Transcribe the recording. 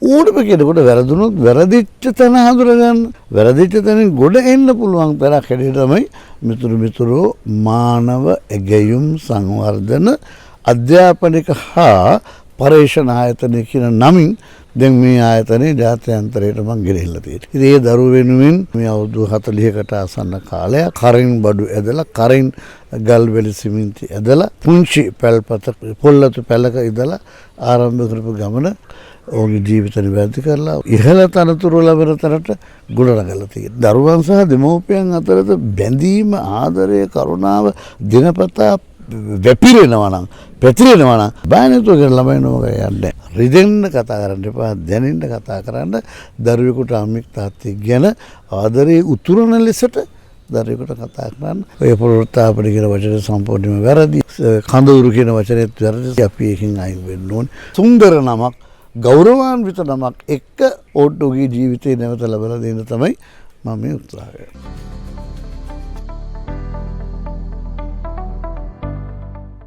ඕනම කෙනෙකුට වැරදුනොත් වැරදිච්ච තැන හඳුනගන්න, වැරදිච්ච තැනින් ගොඩ එන්න පුළුවන් තරක් හැටියට තමයි මිතුරු මානව ඇගයුම් සංවර්ධන අධ්‍යාපනික හා පර්යේෂණ ආයතනය කියන නමින් දැන් මේ ආයතනයේ ජාත්‍යන්තරයට මම ගෙනහිල්ලා තියෙනවා. ඉතින් ඒ දරුවෝ වෙනුවෙන් මේ අවුරුදු 40කට ආසන්න කාලයක් කරින් බඩු ඇදලා කරින් ගල්වැලි සිමෙන්ති ඇදලා පුංචි පැල්පත පොල්ලතු පැලක ඉදලා ආරම්භ කරපු ගමන ඔහුගේ ජීවිත නිවැරදි කරලා ඉහළ තනතුරු ලැබෙන තරට ගොඩනගලා තියෙනවා. දරුවන් සහ දෙමව්පියන් අතරත බැඳීම, ආදරය, කරුණාව දිනපතා වැපිරෙනවා නම් පැතිරෙනවා නම් බය නැතුව කරන ළමයි නෝක යන්නේ. රිදෙන්න කතා කරන්න එපා, දැනෙන්න කතා කරන්න. දරුවෙකුට අම්මික් තාත්තෙක් ගැන ආදරේ උතුරන ලෙසට දරුවෙකුට කතා කරන්න. ඔය ප්‍රවෘත්තාපන කියන වචනේ සම්පූර්ණයෙන්ම වැරදි. කඳවුරු කියන වචනේත් වැරදි. අපි එකකින් අයින් වෙන්න ඕනේ. සුන්දර නමක්, ගෞරවාන්විත නමක් එක්ක ඔවුන්ගේ ජීවිතේ නැවත ලබලා දෙන්න තමයි මම මේ උත්සාහ කරන්නේ.